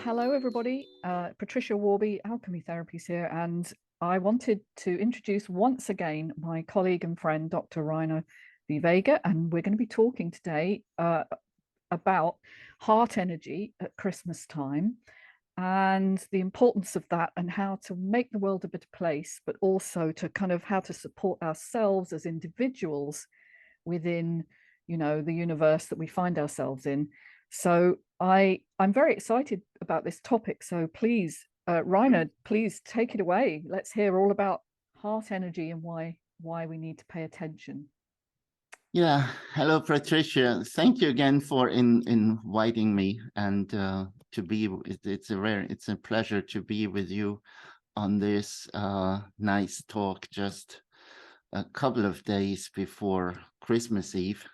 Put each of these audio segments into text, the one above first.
hello, everybody. Patricia Warby, Alchemy Therapies here, and I wanted to introduce once again my colleague and friend, Dr. Rainer Viehweger, and we're going to be talking today about heart energy at Christmas time and the importance of that and how to make the world a better place, but also to kind of how to support ourselves as individuals within, the universe that we find ourselves in. So I'm very excited about this topic. So please, Rainer, please take it away. Let's hear all about heart energy and why we need to pay attention. Yeah, hello, Patricia. Thank you again for inviting me and to be. It's a pleasure to be with you on this nice talk just a couple of days before Christmas Eve.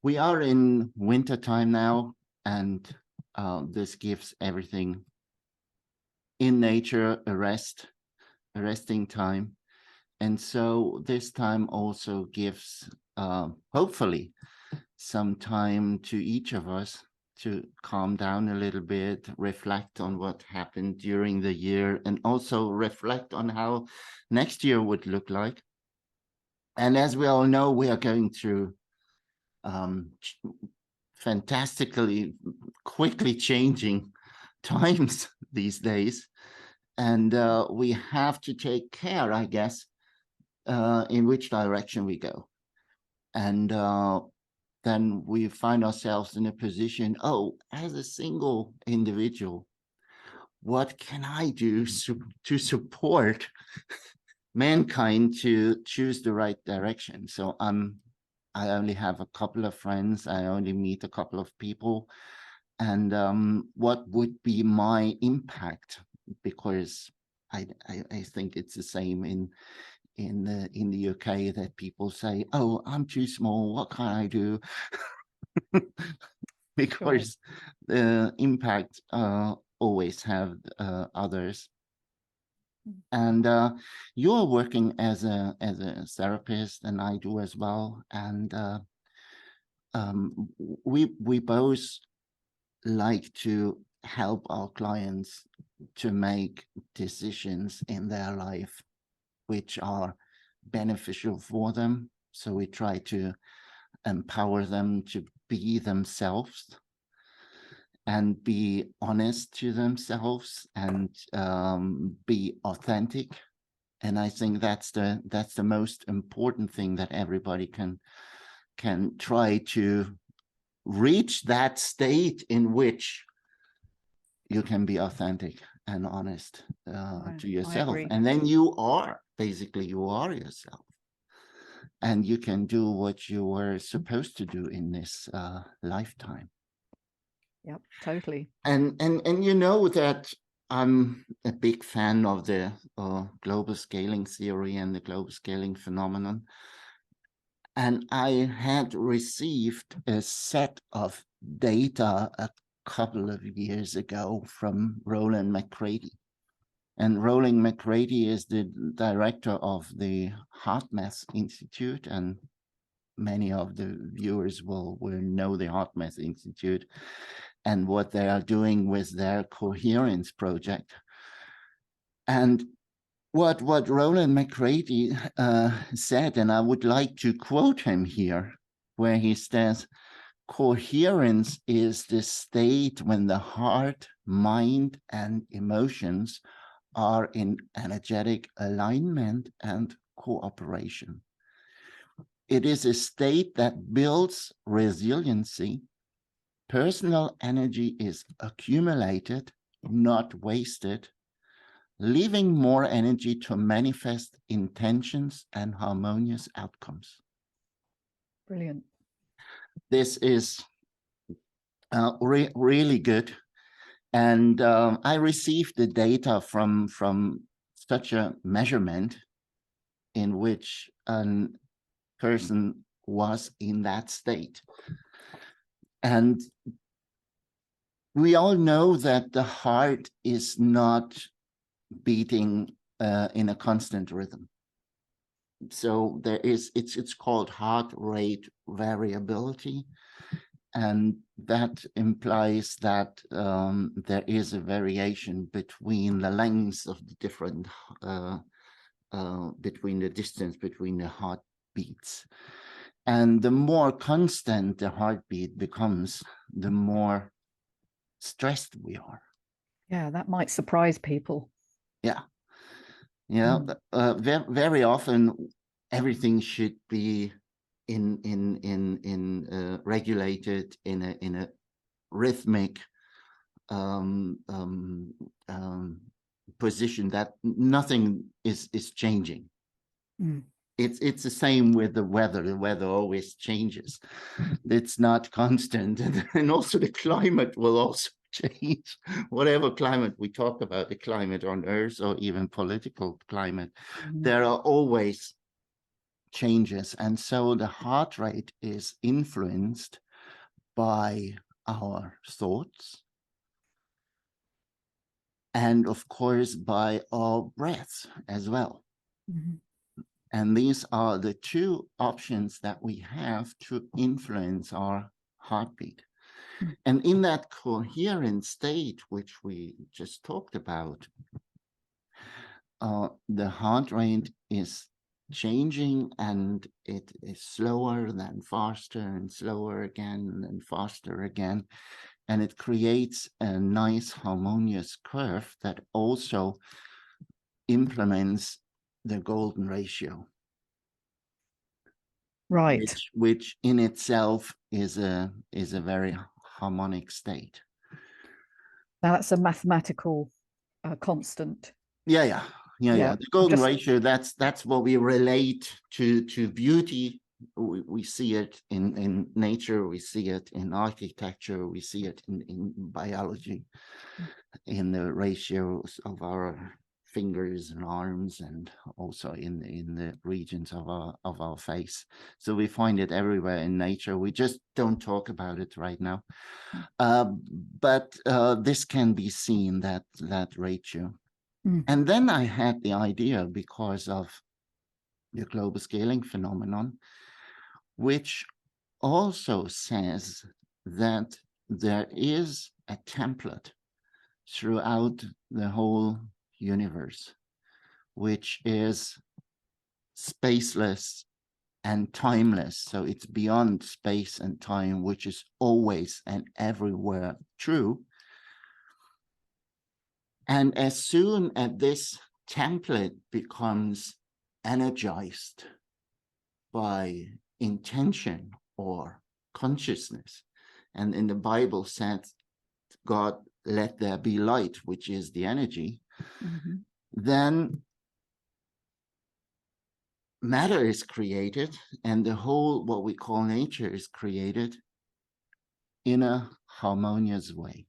We are in winter time now, and this gives everything in nature a resting time. And so this time also gives, hopefully, some time to each of us to calm down a little bit, reflect on what happened during the year, and also reflect on how next year would look like. And as we all know, we are going through fantastically, quickly changing times these days. And we have to take care, I guess, in which direction we go. And then we find ourselves in a position, as a single individual, what can I do to support mankind to choose the right direction? So I only have a couple of friends, I only meet a couple of people, and what would be my impact? Because I think it's the same in the UK that people say, "Oh, I'm too small. What can I do?" Because the impact always have others. And you're working as a therapist, and I do as well. And we both like to help our clients to make decisions in their life which are beneficial for them. So we try to empower them to be themselves and be honest to themselves and be authentic. And I think that's the most important thing, that everybody can try to reach that state in which you can be authentic and honest to yourself. And then you are yourself. And you can do what you were supposed to do in this lifetime. Yep, totally. And you know that I'm a big fan of the global scaling theory and the global scaling phenomenon. And I had received a set of data a couple of years ago from Rollin McCraty. And Rollin McCraty is the director of the HeartMath Institute, and many of the viewers will know the HeartMath Institute and what they are doing with their coherence project. And what Rollin McCraty said, and I would like to quote him here, where he says, "Coherence is the state when the heart, mind, and emotions are in energetic alignment and cooperation. It is a state that builds resiliency. Personal energy is accumulated, not wasted, leaving more energy to manifest intentions and harmonious outcomes." Brilliant. This is really good. And I received the data from such a measurement in which a person was in that state. And we all know that the heart is not beating in a constant rhythm. So it's called heart rate variability. And that implies that there is a variation between the lengths of the different, between the distance between the heartbeats. And the more constant the heartbeat becomes, the more stressed we are. Yeah, that might surprise people. Yeah. Yeah. Very often everything should be regulated in a rhythmic position, that nothing is changing. It's the same with the weather. The weather always changes. It's not constant. And also the climate will also change. Whatever climate we talk about, the climate on Earth or even political climate, there are always changes. And so the heart rate is influenced by our thoughts, and of course by our breaths as well. And these are the two options that we have to influence our heartbeat. And in that coherent state, which we just talked about, the heart rate is changing, and it is slower, then faster, and slower again, and faster again. And it creates a nice harmonious curve that also implements the golden ratio. Right. Which in itself is a very harmonic state. Now that's a mathematical constant. Yeah. The golden ratio, that's what we relate to beauty. We see it in nature, we see it in architecture, we see it in biology, in the ratios of our fingers and arms, and also in the regions of our face. So we find it everywhere in nature. We just don't talk about it right now. But this can be seen, that ratio. And then I had the idea, because of the global scaling phenomenon, which also says that there is a template throughout the whole universe, which is spaceless and timeless. So it's beyond space and time, which is always and everywhere true. And as soon as this template becomes energized by intention or consciousness, and in the Bible says, God, let there be light, which is the energy, then matter is created, and the whole, what we call nature, is created in a harmonious way.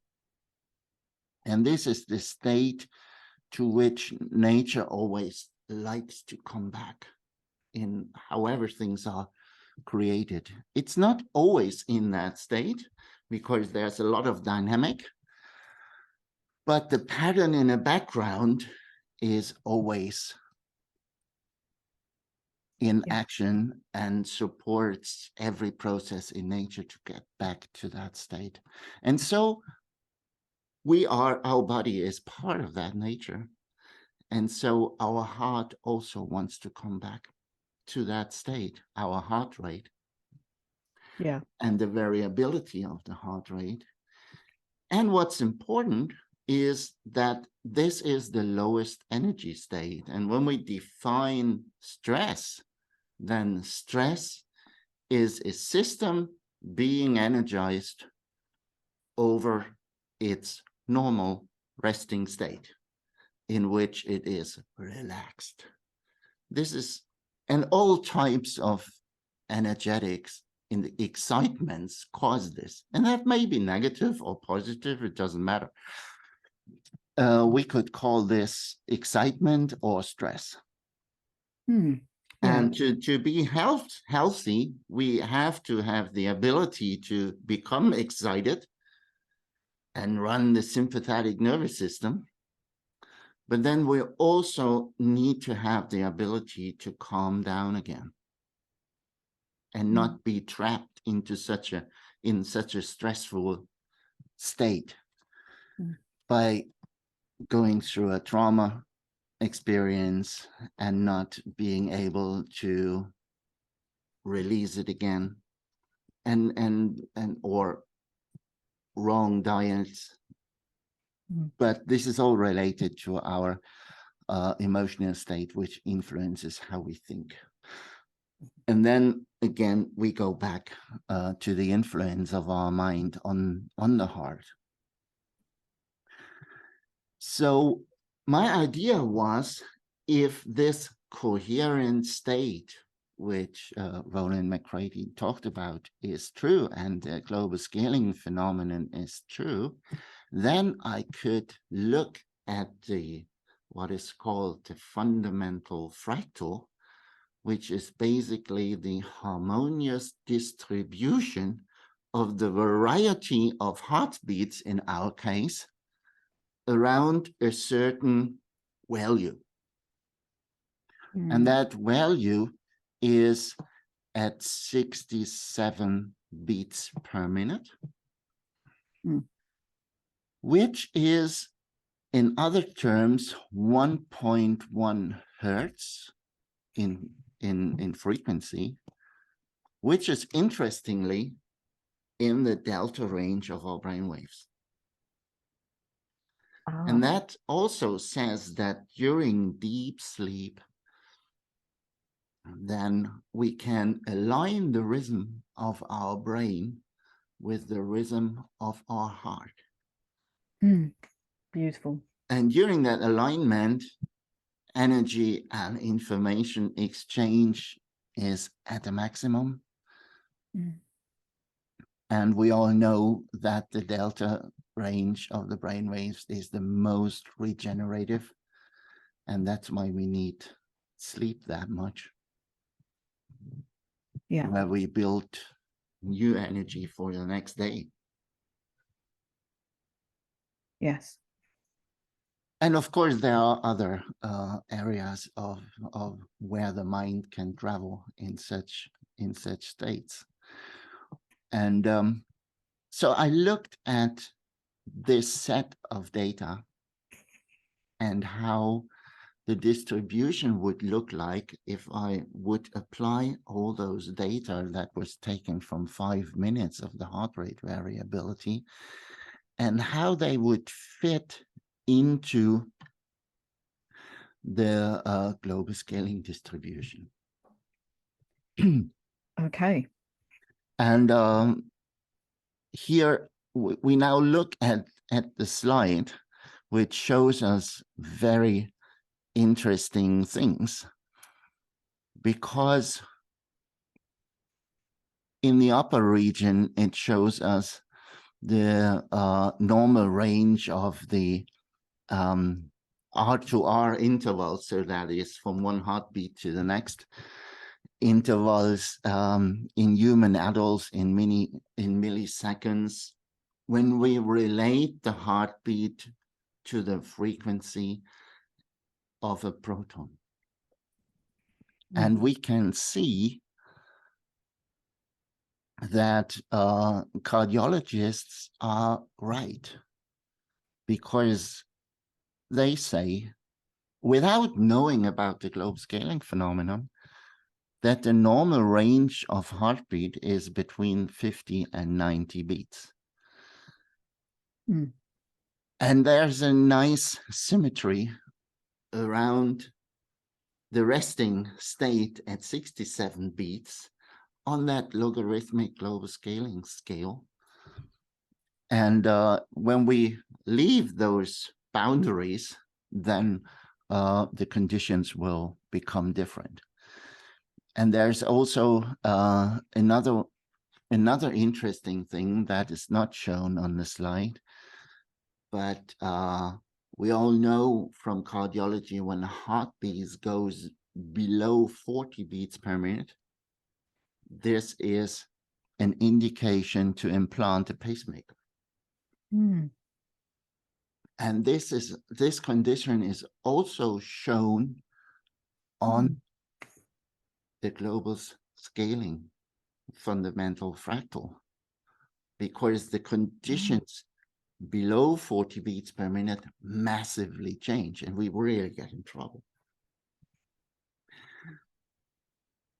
And this is the state to which nature always likes to come back in however things are created. It's not always in that state, because there's a lot of dynamic, but the pattern in the background is always in action and supports every process in nature to get back to that state. And so our body is part of that nature. And so our heart also wants to come back to that state, our heart rate. Yeah. And the variability of the heart rate. And what's important is that this is the lowest energy state. And when we define stress, then stress is a system being energized over its normal resting state, in which it is relaxed. This is, and all types of energetics in the excitements cause this. And that may be negative or positive, it doesn't matter. We could call this excitement or stress. And to be healthy, we have to have the ability to become excited and run the sympathetic nervous system. But then we also need to have the ability to calm down again. and not be trapped into such a stressful state by going through a trauma experience and not being able to release it again, and or wrong diets. But this is all related to our emotional state, which influences how we think. And then again, we go back to the influence of our mind on the heart. So my idea was, if this coherent state, which Rollin McCraty talked about, is true, and the global scaling phenomenon is true, then I could look at what is called the fundamental fractal, which is basically the harmonious distribution of the variety of heartbeats, in our case, around a certain value. And that value is at 67 beats per minute, which is, in other terms, 1.1 hertz in frequency, which is interestingly in the delta range of our brain waves. And that also says that during deep sleep, then we can align the rhythm of our brain with the rhythm of our heart. Beautiful. And during that alignment, energy and information exchange is at a maximum. And we all know that the delta range of the brain waves is the most regenerative. And that's why we need sleep that much. Yeah. Where we build new energy for the next day. Yes. And of course, there are other areas of where the mind can travel in such states. And so I looked at this set of data and how the distribution would look like if I would apply all those data that was taken from 5 minutes of the heart rate variability, and how they would fit into the global scaling distribution. Okay. And here we now look at the slide, which shows us very interesting things, because in the upper region, it shows us the normal range of the R to R intervals, so that is from one heartbeat to the next, intervals in human adults in milliseconds. When we relate the heartbeat to the frequency of a proton. And we can see that cardiologists are right, because they say, without knowing about the globe scaling phenomenon, that the normal range of heartbeat is between 50 and 90 beats. And there's a nice symmetry around the resting state at 67 beats on that logarithmic global scaling scale. And when we leave those boundaries, then the conditions will become different. And there's also another interesting thing that is not shown on the slide, but we all know from cardiology, when the heartbeat goes below 40 beats per minute, this is an indication to implant a pacemaker. And this condition is also shown on the global scaling fundamental fractal, because the conditions below 40 beats per minute massively change, and we really get in trouble.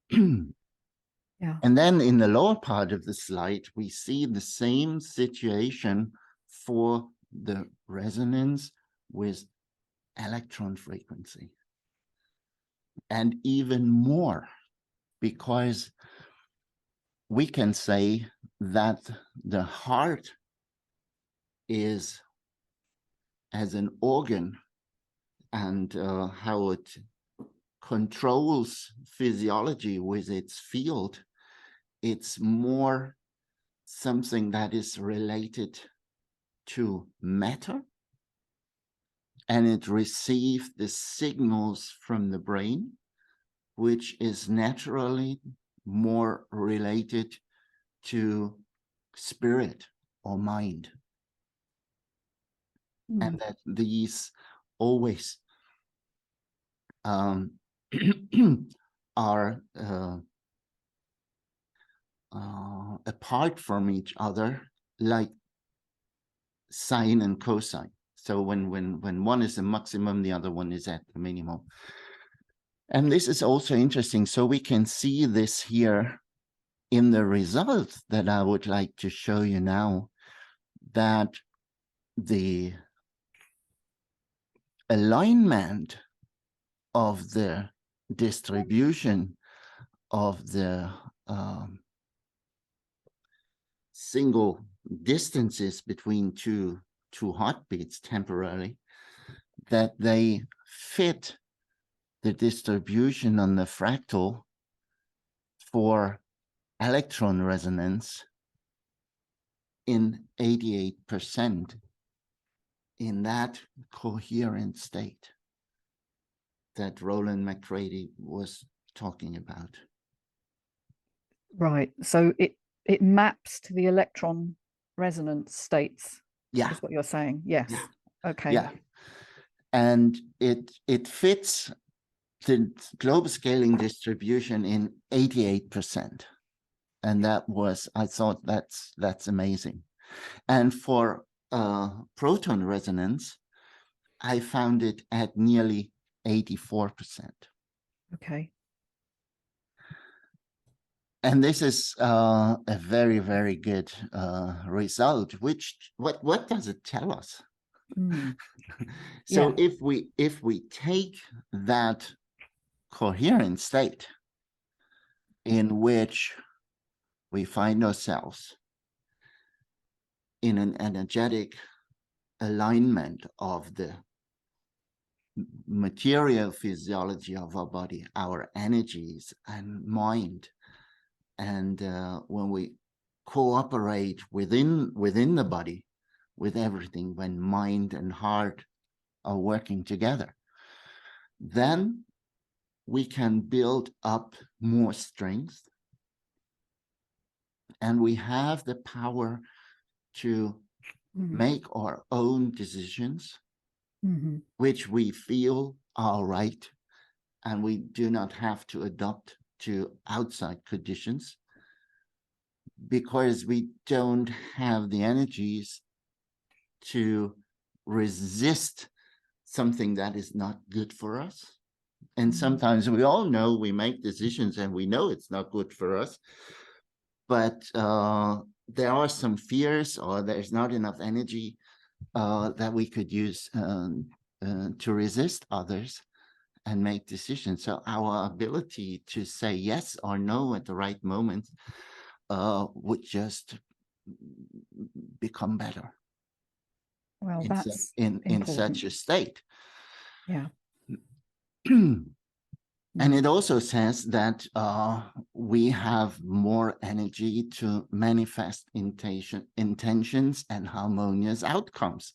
Yeah. And then in the lower part of the slide, we see the same situation for the resonance with electron frequency. And even more, because we can say that the heart is as an organ, and how it controls physiology with its field, it's more something that is related to matter, and it receives the signals from the brain, which is naturally more related to spirit or mind. And that these always are apart from each other, like sine and cosine. So when one is a maximum, the other one is at the minimum. And this is also interesting. So we can see this here in the result that I would like to show you now, that the alignment of the distribution of the single distances between two heartbeats temporarily, that they fit the distribution on the fractal for electron resonance in 88% in that coherent state that Rollin McCraty was talking about. Right. So it maps to the electron resonance states. Yeah. Is what you're saying. Yes. Yeah. Okay. Yeah. And it fits the global scaling distribution in 88%. And that was, I thought that's amazing. And for proton resonance, I found it at nearly 84%. Okay. And this is a very, very good result. What does it tell us? So if we take that coherent state in which we find ourselves in an energetic alignment of the material physiology of our body, our energies and mind, and when we cooperate within the body with everything, when mind and heart are working together, then we can build up more strength, and we have the power to make our own decisions, which we feel are right, and we do not have to adapt to outside conditions, because we don't have the energies to resist something that is not good for us. And sometimes we all know we make decisions and we know it's not good for us, but there are some fears, or there's not enough energy that we could use to resist others and make decisions. So our ability to say yes or no at the right moment would just become better. Well, that's in such a state. Yeah. And it also says that we have more energy to manifest intentions and harmonious outcomes.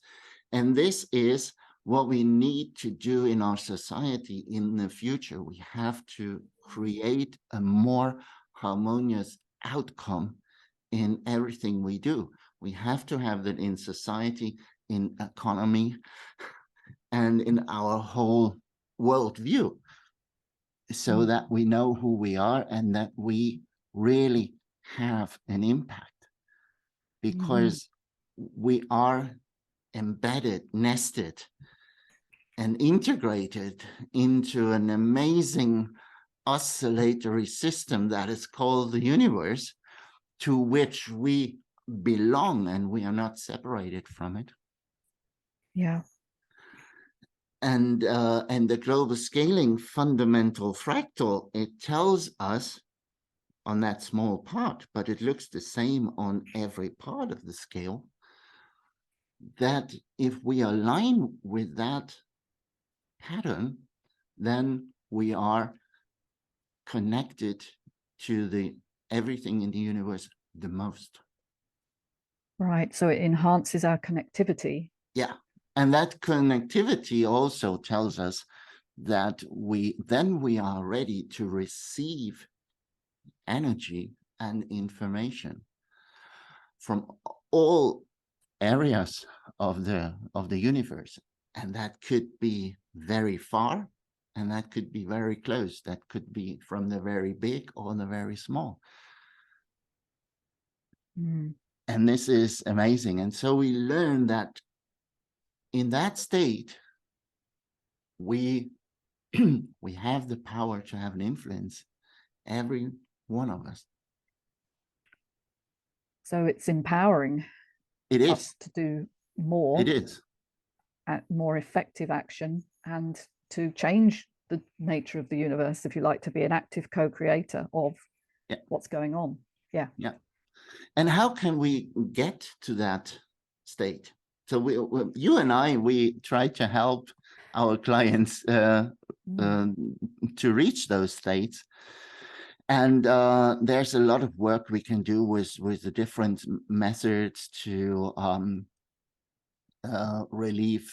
And this is what we need to do in our society in the future. We have to create a more harmonious outcome in everything we do. We have to have that in society, in economy, and in our whole worldview, so that we know who we are and that we really have an impact, because we are embedded, nested, and integrated into an amazing oscillatory system that is called the universe, to which we belong, and we are not separated from it. Yeah. And the global scaling fundamental fractal, it tells us on that small part, but it looks the same on every part of the scale, that if we align with that pattern, then we are connected to the everything in the universe the most. Right. So it enhances our connectivity. Yeah. And that connectivity also tells us that we are ready to receive energy and information from all areas of the universe. And that could be very far, and that could be very close. That could be from the very big or the very small. And this is amazing. And so we learn that in that state, we we have the power to have an influence, every one of us. So it's empowering us to do more. It is. At more effective action, and to change the nature of the universe, if you like, to be an active co-creator of what's going on. Yeah. Yeah. And how can we get to that state? So you and I, we try to help our clients to reach those states. And there's a lot of work we can do with the different methods to relieve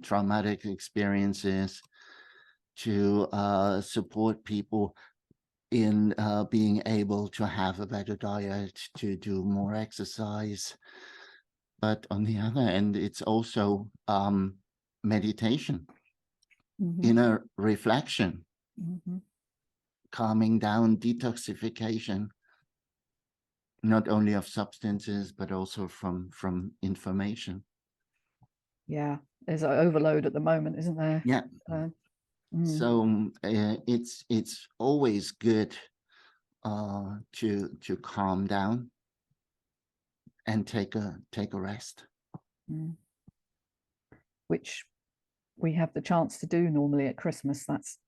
traumatic experiences, to support people in being able to have a better diet, to do more exercise. But on the other end, it's also meditation, inner reflection, calming down, detoxification, not only of substances, but also from information. Yeah, there's an overload at the moment, isn't there? Yeah. So it's always good to calm down and take a rest, which we have the chance to do normally at Christmas. That's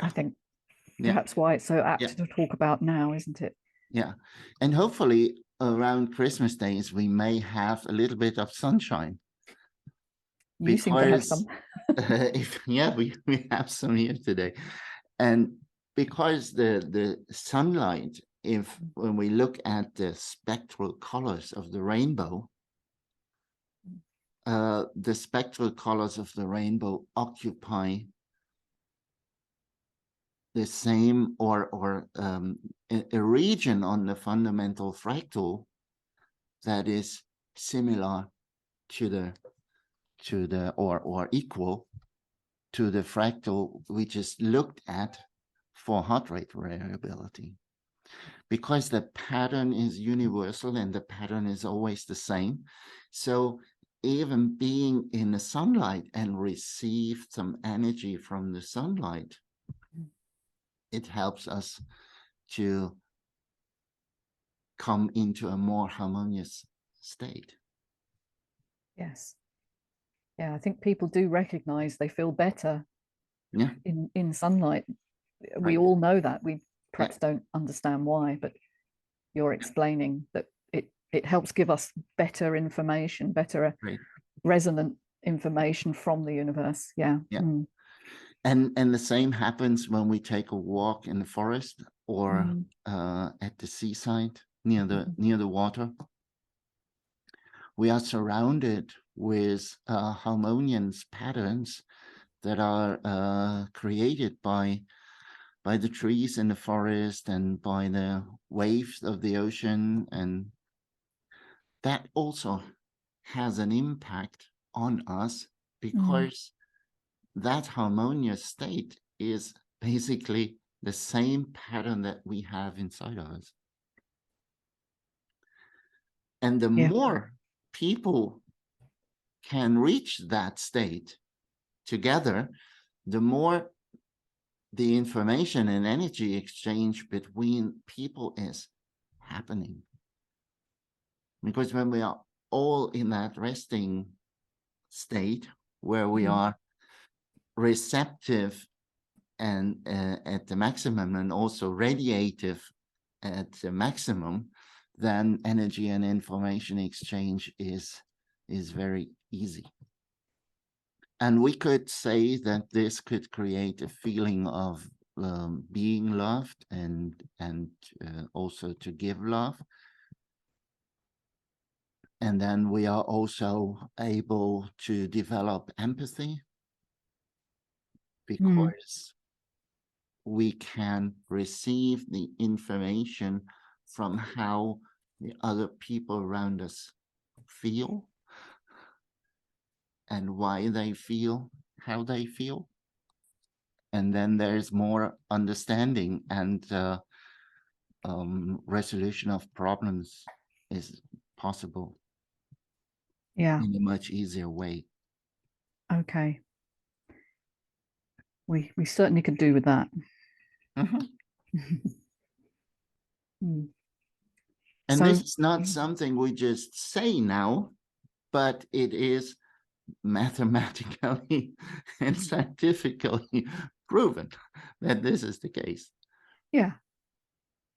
I think perhaps why it's so apt to talk about now, isn't it? Yeah, and hopefully around Christmas days we may have a little bit of sunshine. You seem to have some. We have some here today. And because the sunlight, when we look at the spectral colors of the rainbow, the spectral colors of the rainbow occupy the same or a region on the fundamental fractal that is similar to the or equal to the fractal we just looked at for heart rate variability, because the pattern is universal and the pattern is always the same. So even being in the sunlight and receive some energy from the sunlight, it helps us to come into a more harmonious state. Yes. Yeah, I think people do recognize they feel better in sunlight. We all know that. We perhaps don't understand why, but you're explaining that it helps give us better information, better resonant information from the universe. Yeah. And the same happens when we take a walk in the forest or at the seaside near the water. We are surrounded with harmonious patterns that are created by the trees in the forest and by the waves of the ocean, and that also has an impact on us, because that harmonious state is basically the same pattern that we have inside of us. And the Yeah. more people can reach that state together, the more the information and energy exchange between people is happening. Because when we are all in that resting state where we are receptive and at the maximum, and also radiative at the maximum, then energy and information exchange is very easy. And we could say that this could create a feeling of being loved and also to give love. And then we are also able to develop empathy, because we can receive the information from how the other people around us feel and why they feel how they feel. And then there's more understanding, and resolution of problems is possible in a much easier way. Okay. We certainly could do with that. And so, this is not something we just say now, but it is mathematically and scientifically proven that this is the case. Yeah.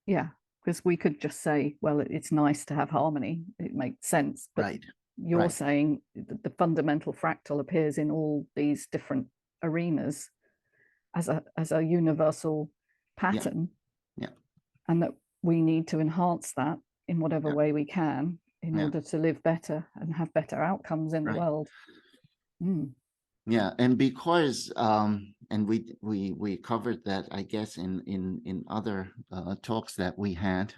Because we could just say, well, it's nice to have harmony. It makes sense. But right. You're saying that the fundamental fractal appears in all these different arenas as a universal pattern. Yeah. And that we need to enhance that in whatever way we can in order to live better and have better outcomes in the world. Yeah, and because and we covered that, I guess, in other talks that we had,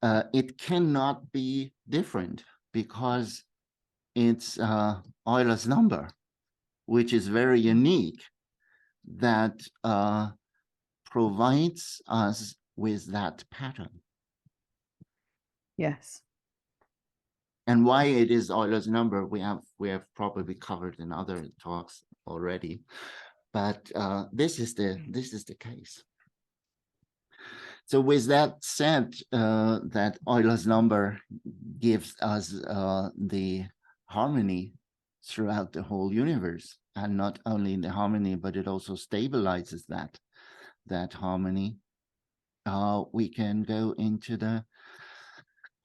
it cannot be different, because it's Euler's number, which is very unique, that provides us with that pattern. Yes. And why it is Euler's number, we have probably covered in other talks already, but this is the case. So with that said, that Euler's number gives us the harmony throughout the whole universe, and not only the harmony, but it also stabilizes that harmony. We can go into the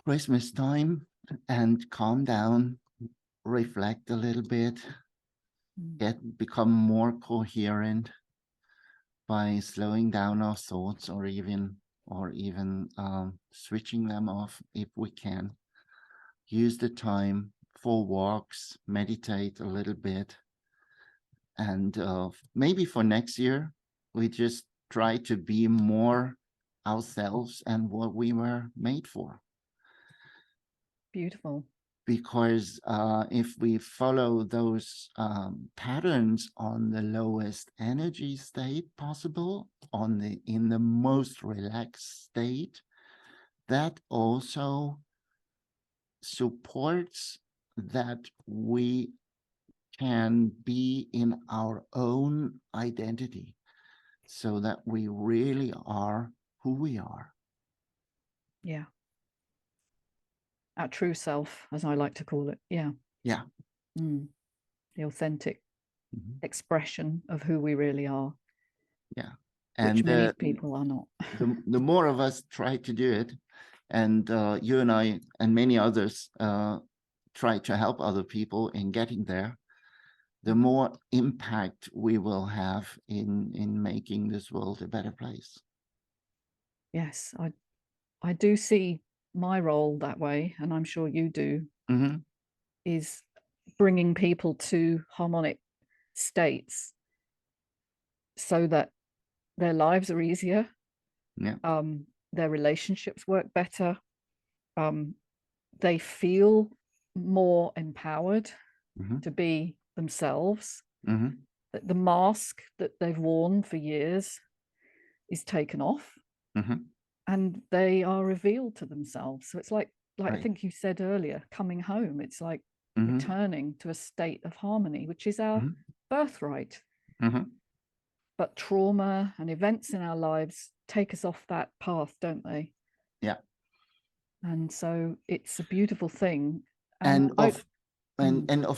Christmas time and calm down, reflect a little bit, become more coherent by slowing down our thoughts, or even switching them off if we can. Use the time for walks, meditate a little bit, and maybe for next year we just try to be more ourselves and what we were made for. Beautiful. Because if we follow those patterns on the lowest energy state possible, in the most relaxed state, that also supports that we can be in our own identity, so that we really are who we are. Yeah. Our true self, as I like to call it. Yeah. Yeah. The authentic expression of who we really are. Yeah. And which many people are not. the more of us try to do it, and you and I and many others try to help other people in getting there, the more impact we will have in making this world a better place. Yes, I do see my role that way, and I'm sure you do, is bringing people to harmonic states so that their lives are easier, their relationships work better, they feel more empowered to be themselves, that the mask that they've worn for years is taken off, and they are revealed to themselves. So it's like like I think you said earlier, coming home. It's like returning to a state of harmony, which is our birthright. But trauma and events in our lives take us off that path, don't they? Yeah. And so it's a beautiful thing. And of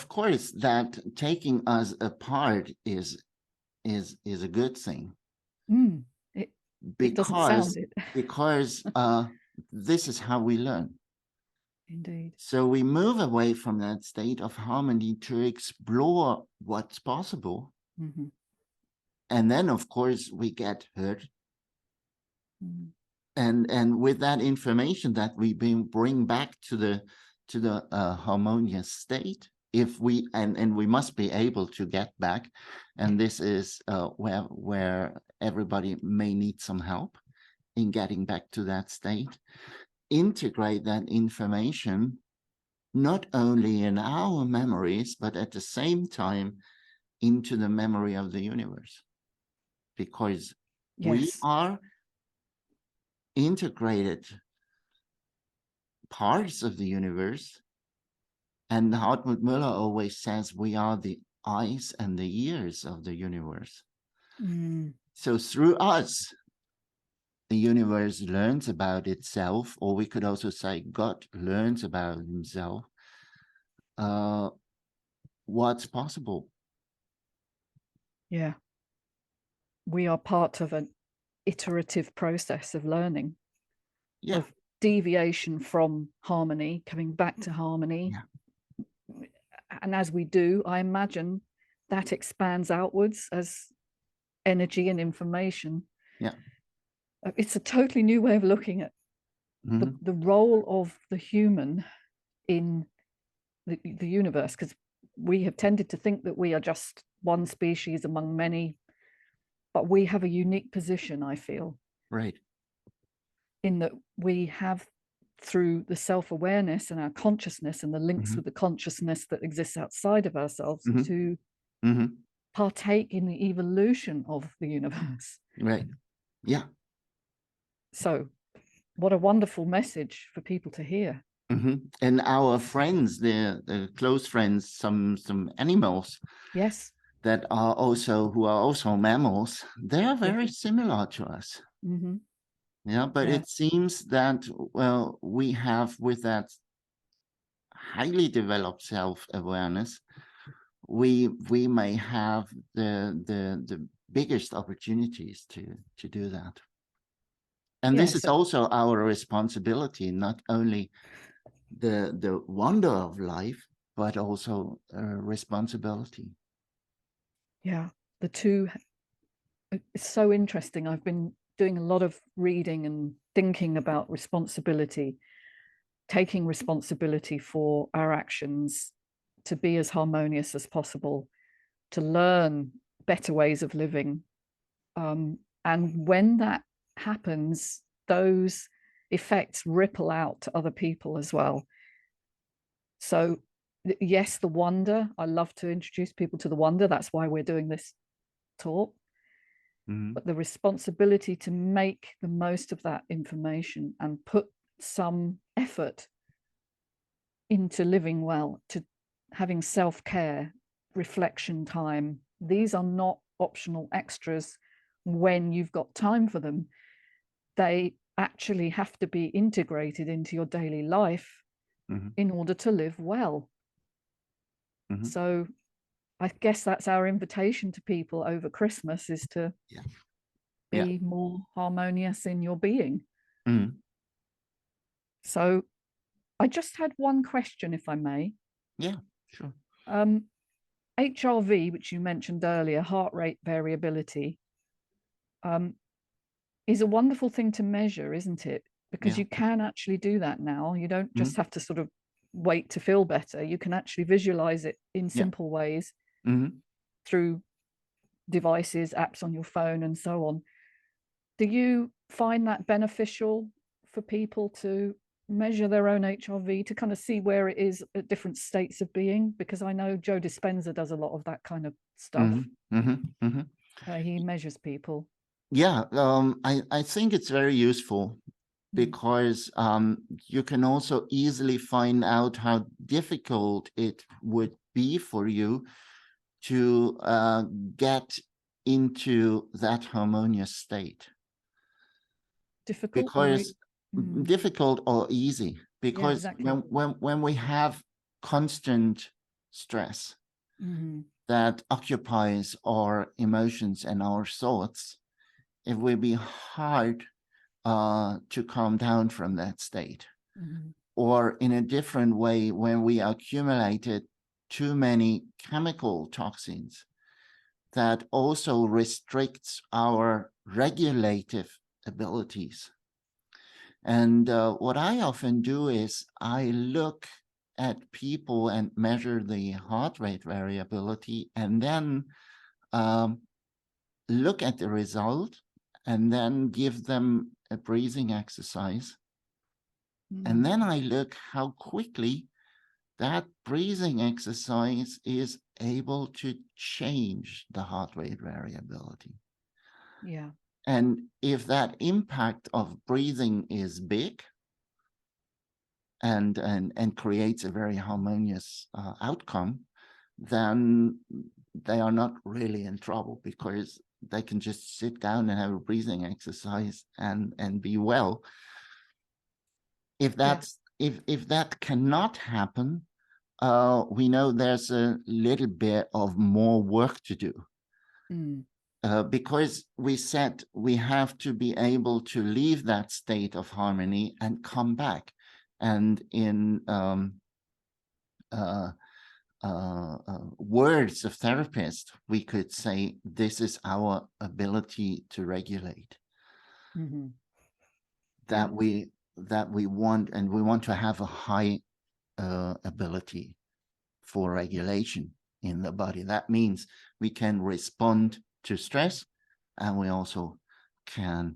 course that taking us apart is a good thing. It doesn't sound it. Because this is how we learn. Indeed. So we move away from that state of harmony to explore what's possible. And then, of course, we get hurt. And with that information that we bring back to the harmonious state, if we and we must be able to get back, and this is where everybody may need some help in getting back to that state. Integrate that information not only in our memories, but at the same time into the memory of the universe, because we are integrated parts of the universe. And Hartmut Müller always says we are the eyes and the ears of the universe. So through us, the universe learns about itself, or we could also say God learns about himself, what's possible. Yeah. We are part of an iterative process of learning, of deviation from harmony, coming back to harmony. And as we do, I imagine that expands outwards as energy and information. It's a totally new way of looking at the role of the human in the universe, because we have tended to think that we are just one species among many, but we have a unique position, I feel. Right. In that we have, through the self-awareness and our consciousness and the links with the consciousness that exists outside of ourselves, to partake in the evolution of the universe. Right. Yeah. So what a wonderful message for people to hear. And our friends, the close friends, some animals, that are also mammals, they are very similar to us. But it seems that, well, we have, with that highly developed self-awareness, we may have the biggest opportunities to do that. And this is also our responsibility, not only the wonder of life, but also responsibility. Yeah, the two, it's so interesting. I've been doing a lot of reading and thinking about responsibility, taking responsibility for our actions, to be as harmonious as possible, to learn better ways of living. And when that happens, those effects ripple out to other people as well. So yes, the wonder, I love to introduce people to the wonder. That's why we're doing this talk. But the responsibility to make the most of that information and put some effort into living well, to having self-care, reflection time. These are not optional extras when you've got time for them. They actually have to be integrated into your daily life in order to live well. So I guess that's our invitation to people over Christmas, is to be more harmonious in your being. So I just had one question, if I may. Yeah, sure. HRV, which you mentioned earlier, heart rate variability, is a wonderful thing to measure, isn't it? Because you can actually do that now. You don't just have to sort of wait to feel better. You can actually visualize it in simple ways through devices, apps on your phone, and so on. Do you find that beneficial for people to measure their own HRV, to kind of see where it is at different states of being? Because I know Joe Dispenza does a lot of that kind of stuff. He measures people. Yeah, I think it's very useful. because you can also easily find out how difficult it would be for you to get into that harmonious state. Difficult Because difficult or easy, because yeah, exactly. when we have constant stress that occupies our emotions and our thoughts, it will be hard to calm down from that state. Or in a different way, when we accumulated too many chemical toxins, that also restricts our regulative abilities. And what I often do is I look at people and measure the heart rate variability, and then look at the result, and then give them a breathing exercise. And then I look how quickly that breathing exercise is able to change the heart rate variability. Yeah. And if that impact of breathing is big and creates a very harmonious outcome, then they are not really in trouble, because they can just sit down and have a breathing exercise and be well. If that's if that cannot happen, we know there's a little bit of more work to do. Because we said we have to be able to leave that state of harmony and come back. And in words of therapists, we could say this is our ability to regulate. That we want, and we want to have a high ability for regulation in the body. That means we can respond to stress, and we also can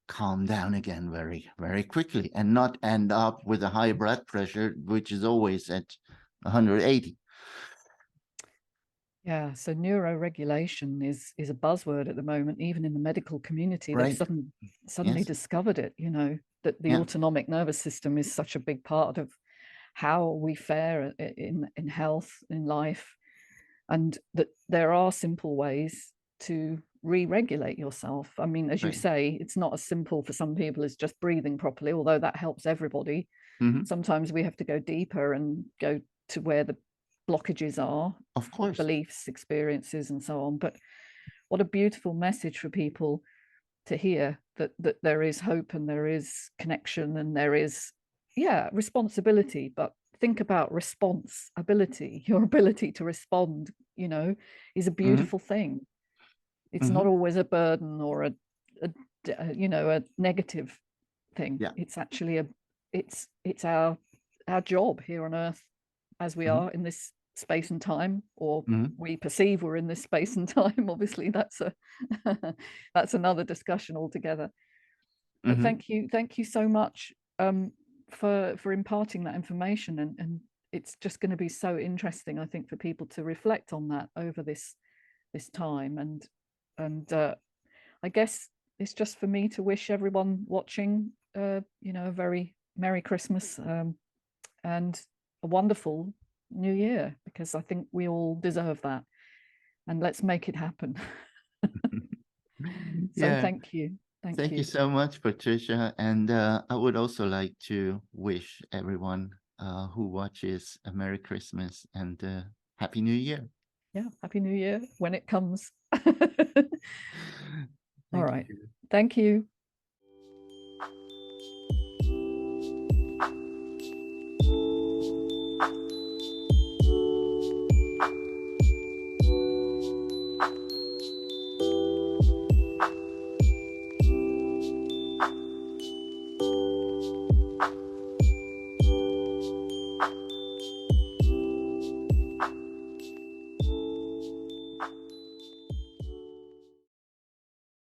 calm down again very, very quickly, and not end up with a high blood pressure, which is always at 180. Yeah, so neuroregulation is a buzzword at the moment, even in the medical community. Right. They've suddenly discovered it, you know, that the autonomic nervous system is such a big part of how we fare in health, in life, and that there are simple ways to re-regulate yourself. I mean, as you say, it's not as simple for some people as just breathing properly, although that helps everybody. Sometimes we have to go deeper and go to where the blockages are, of course, beliefs, experiences, and so on. But what a beautiful message for people to hear, that there is hope and there is connection and there is responsibility. But think about responsibility. Your ability to respond, you know, is a beautiful thing. It's not always a burden or a you know, a negative thing. It's actually it's our job here on earth, as we are in this space and time, or we perceive we're in this space and time. Obviously that's that's another discussion altogether. But thank you so much for imparting that information, and it's just going to be so interesting, I think, for people to reflect on that over this time. And I guess it's just for me to wish everyone watching you know, a very Merry Christmas and a wonderful New Year, because I think we all deserve that, and let's make it happen. So thank you. Thank you so much, Patricia. And I would also like to wish everyone who watches a Merry Christmas and Happy New Year. Yeah, Happy New Year when it comes. All right. Thank you.